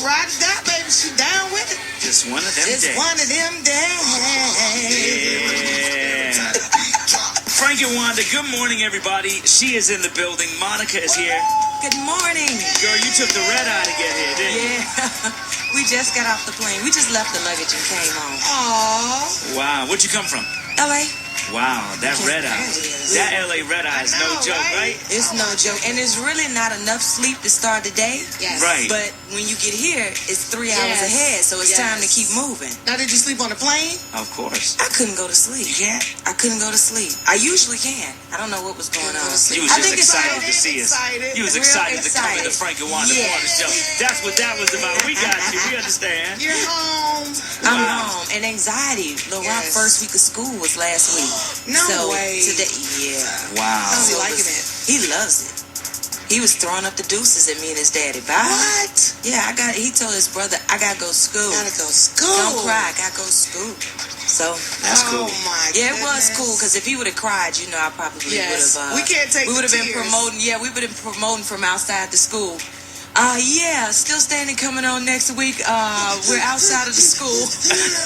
ride it out, baby. She down with it. Just one of them days. Just one of them days. Yeah. Frank and Wanda, good morning, everybody. She is in the building. Monica is here. Good morning. Girl, you took the red eye to get here, didn't you? Yeah. We just got off the plane. We just left the luggage and came home. Aww. Wow. Where'd you come from? LA. Wow, that red eye. That LA red eye is no joke, right? It's no joke. And it's really not enough sleep to start the day. Yes. Right. But when you get here, it's 3 hours ahead, so it's time to keep moving. Now, did you sleep on the plane? Of course. I couldn't go to sleep. You can't? I couldn't go to sleep. I usually can. I don't know what was going on. You was just excited to see us. You was excited to come into Frank and Wanda Morning Show. That's what that was about. We got you. We understand. You're home. I'm home. And anxiety. Laurent's first week of school was last week. No way. Today, yeah. Wow. How's he liking it? He loves it. He was throwing up the deuces at me and his daddy. Bye. What? Yeah, he told his brother, I gotta go to school. Gotta go to school. Don't cry, I gotta go to school. So that's cool. Oh my yeah, it goodness. was cool because if he would have cried, I probably would have. We can't take. We would have been tears. promoting. Yeah, we would have been promoting from outside the school. Yeah, still standing coming on next week. We're outside of the school.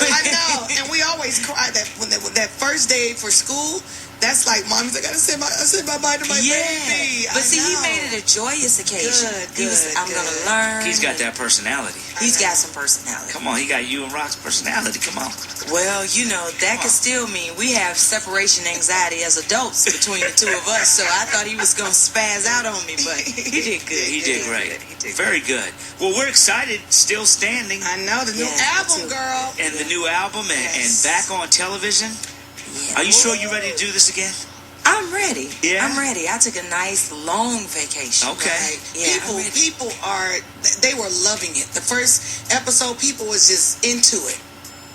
I know, and we always cry that when that first day for school. That's like, Mommy's like, I said bye-bye to my baby. But see, he made it a joyous occasion. I'm going to learn. He's got that personality. He's got some personality. Come on, he got you and Rock's personality. Come on. Well, that could still mean we have separation anxiety as adults between the two of us, so I thought he was going to spaz out on me, but he did good. He did great. Very good. Well, we're excited, still standing. I know, the new album, girl. And the new album and back on television. Yeah. Are you sure you're ready to do this again? I'm ready. Yeah? I'm ready. I took a nice long vacation. Okay. Right? Yeah, people they were loving it. The first episode, people was just into it.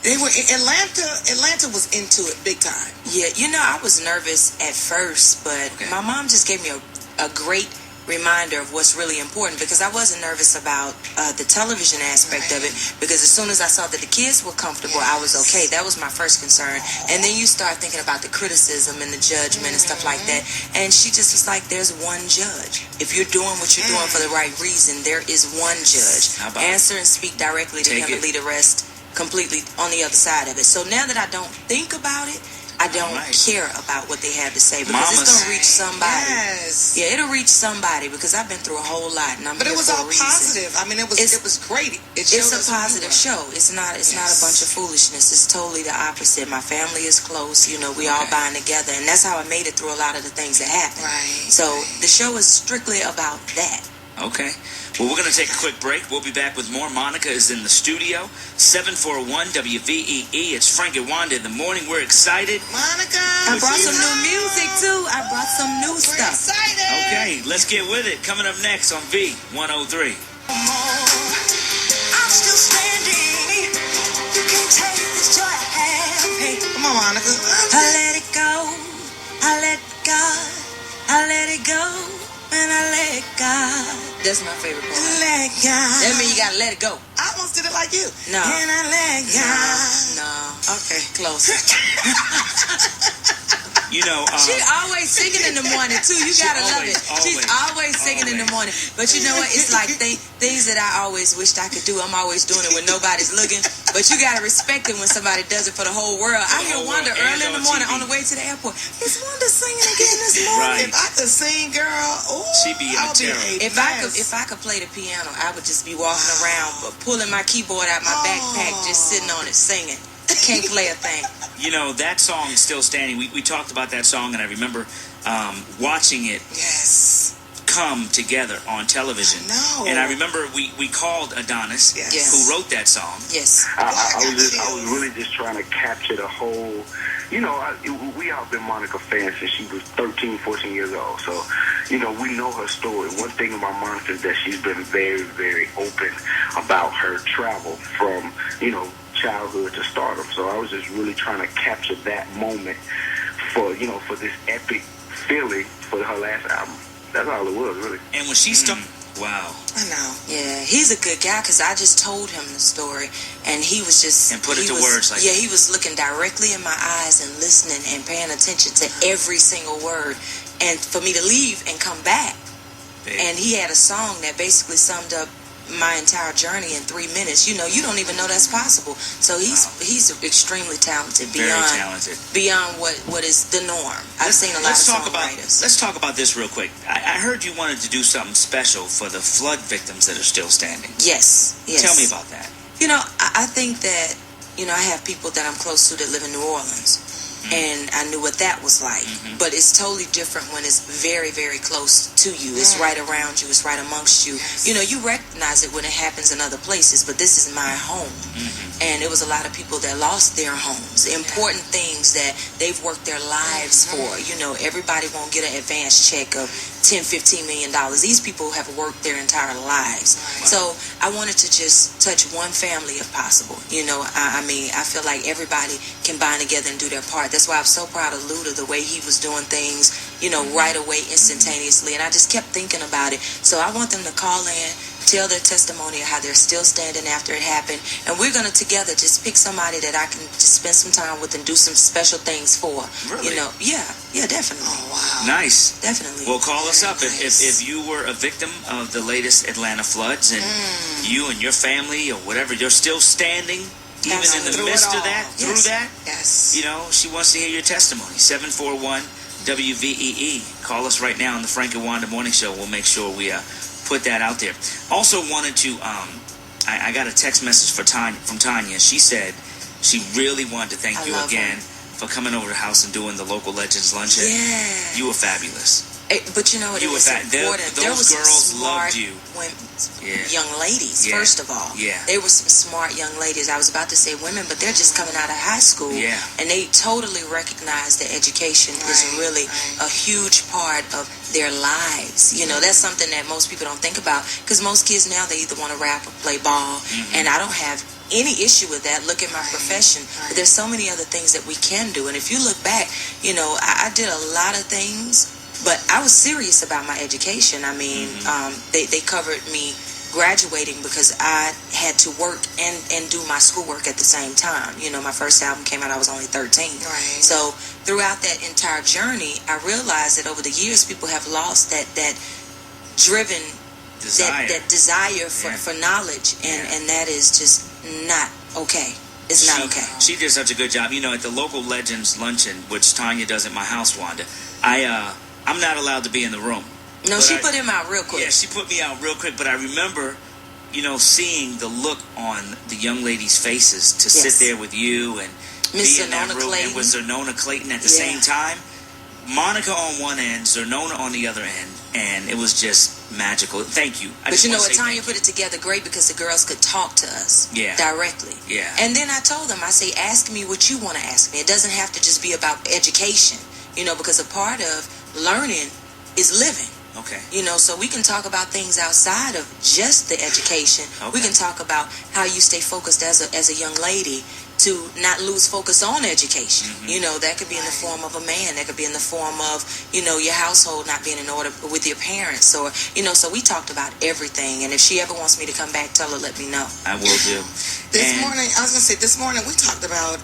They were Atlanta was into it big time. Yeah, I was nervous at first, but my mom just gave me a great reminder of what's really important, because I wasn't nervous about the television aspect of it, because as soon as I saw that the kids were comfortable, I was okay. That was my first concern. And then you start thinking about the criticism and the judgment and stuff like that, and she just was like, there's one judge. If you're doing what you're doing for the right reason, there is one judge. Answer and speak directly to him and leave the rest completely on the other side of it. So now that I don't think about it, I don't care about what they have to say, because it's going to reach somebody. Yes. Yeah, it'll reach somebody, because I've been through a whole lot, and But it was all positive. I mean, it was great. It's a positive show. It's not a bunch of foolishness. It's totally the opposite. My family is close. We all bind together, and that's how I made it through a lot of the things that happened. Right. So the show is strictly about that. Okay. Well, we're going to take a quick break. We'll be back with more. Monica is in the studio. 741 WVEE. It's Frank and Wanda in the morning. We're excited. Monica! I brought some new music, too. I brought some new stuff. Excited! Okay, let's get with it. Coming up next on V103. I'm still standing. You can't take this joy I have. Hey, come on, Monica. I let it go. I let God. I let it go. And I let God. That's my favorite part. Let God. That means you gotta let it go. I almost did it like you. No. And I let God. No. Okay. Close. She always singing in the morning too. You gotta love it. She's always singing in the morning. But you know what? It's like things that I always wished I could do. I'm always doing it when nobody's looking. But you gotta respect it when somebody does it for the whole world. I hear Wanda early in the morning on the way to the airport. Is Wanda singing again this morning? If I could sing, girl, she'd be in a terror. If I could play the piano, I would just be walking around, but pulling my keyboard out my backpack, just sitting on it singing. Can't play a thing. That song is still standing. We talked about that song, and I remember watching it come together on television. No. And I remember we called Adonis, who wrote that song. Yes. I was really just trying to capture the whole. We all been Monica fans since she was 13, 14 years old. So, we know her story. One thing about Monica is that she's been very, very open about her travel from, childhood to stardom. So I was just really trying to capture that moment for this epic feeling for her last album. That's all it was, really. And when she started, wow. I know. Yeah, he's a good guy, because I just told him the story, and he was just... And put it to words like that. Yeah, he was looking directly in my eyes and listening and paying attention to every single word. And for me to leave and come back, and he had a song that basically summed up my entire journey in 3 minutes. You don't even know that's possible. So he's extremely talented, beyond what is the norm. I've seen a lot of songwriters. Let's talk about this real quick. I heard you wanted to do something special for the flood victims that are still standing. Yes. Tell me about that. I think that I have people that I'm close to that live in New Orleans. And I knew what that was like. But it's totally different when it's very, very close to you. It's right around you. It's right amongst you. Yes. You recognize it when it happens in other places, but this is my home. And it was a lot of people that lost their homes. Important things that they've worked their lives for. Everybody won't get an advance check of $10-15 million. These people have worked their entire lives. So I wanted to just touch one family if possible. I feel like everybody can bind together and do their part. That's why I'm so proud of Luda, the way he was doing things, right away, instantaneously. And I just kept thinking about it. So I want them to call in, tell their testimony of how they're still standing after it happened. And we're going to together just pick somebody that I can just spend some time with and do some special things for. Really? Yeah, definitely. Oh, wow. Nice. Definitely. Well, call us up Nice. if you were a victim of the latest Atlanta floods and you and your family or whatever, you're still standing. Even in the Through midst it of that, all. through that, Yes. she wants to hear your testimony. 741 WVEE. Call us right now on the Frank and Wanda Morning Show. We'll make sure we put that out there. Also wanted to, I got a text message from Tanya. She said she really wanted to thank you again for coming over to the house and doing the local Legends Luncheon. Yeah. You were fabulous. But it was important. There Those was girls some smart loved you. young ladies, Yeah. first of all. Yeah. They were some smart young ladies. I was about to say women, but they're just coming out of high school. Yeah. And they totally recognize that education is really a huge part of their lives. That's something that most people don't think about, because most kids now, they either want to rap or play ball. And I don't have any issue with that. Look at my profession. But there's so many other things that we can do. And if you look back, I did a lot of things, but I was serious about my education. I mean, they covered me graduating because I had to work and do my schoolwork at the same time. My first album came out, I was only 13. Right. So throughout that entire journey, I realized that over the years, people have lost that driven Desire. that desire for knowledge, and that is just not okay. It's not okay. She did such a good job. At the local Legends Luncheon, which Tanya does at my house, Wanda, I'm not allowed to be in the room. No, she put him out real quick. Yeah, she put me out real quick, but I remember, seeing the look on the young ladies' faces to sit there with you and Miss be in that Zernona room, Clayton. and with Zernona Clayton at the same time. Monica on one end, Zernona on the other end, and it was just magical. Thank you. But you know what, Tanya put it together great because the girls could talk to us directly. Yeah. And then I told them, I say, ask me what you want to ask me. It doesn't have to just be about education, because a part of learning is living. Okay. So we can talk about things outside of just the education. Okay. We can talk about how you stay focused as a young lady to not lose focus on education. That could be in the form of a man. That could be in the form of, your household not being in order with your parents. Or, so we talked about everything. And if she ever wants me to come back, tell her, let me know. I will do. This morning we talked about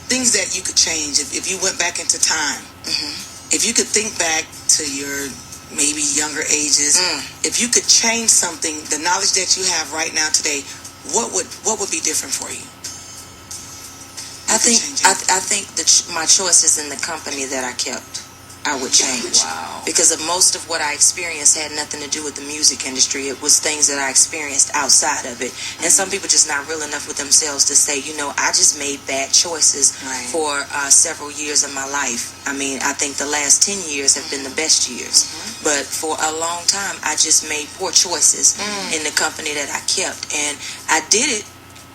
things that you could change if you went back into time. If you could think back to your maybe younger ages, if you could change something, the knowledge that you have right now today, what would be different for you? I think my choices in the company that I kept, I would change. Wow. Because of most of what I experienced had nothing to do with the music industry. It was things that I experienced outside of it. And some people just not real enough with themselves to say, I just made bad choices for several years of my life. I mean, I think the last 10 years have been the best years. But for a long time, I just made poor choices in the company that I kept. And I did it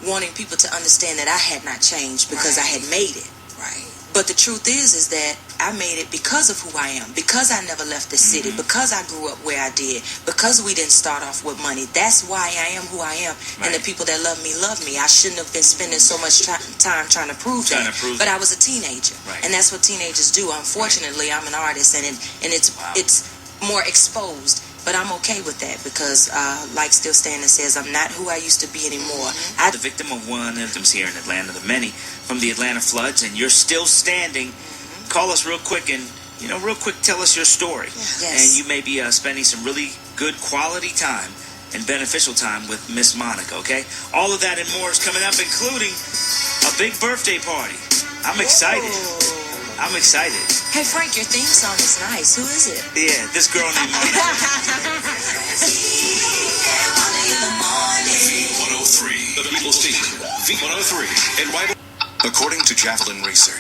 wanting people to understand that I had not changed because I had made it. Right. But the truth is that I made it because of who I am, because I never left the city, because I grew up where I did, because we didn't start off with money. That's why I am who I am. And the people that love me. I shouldn't have been spending so much time trying to prove that. But I was a teenager. And that's what teenagers do. Unfortunately, I'm an artist, and it's more exposed. But I'm okay with that because, like Still Standing says, I'm not who I used to be anymore. The victim of one of the victims here in Atlanta, the many from the Atlanta floods, and you're still standing. Call us real quick and, tell us your story. Yes. And you may be spending some really good quality time and beneficial time with Miss Monica, okay? All of that and more is coming up, including a big birthday party. I'm excited. I'm excited. Hey, Frank, your theme song is nice. Who is it? Yeah, this girl named Monica. V103, the people station. V103 and rival. According to Javelin Research,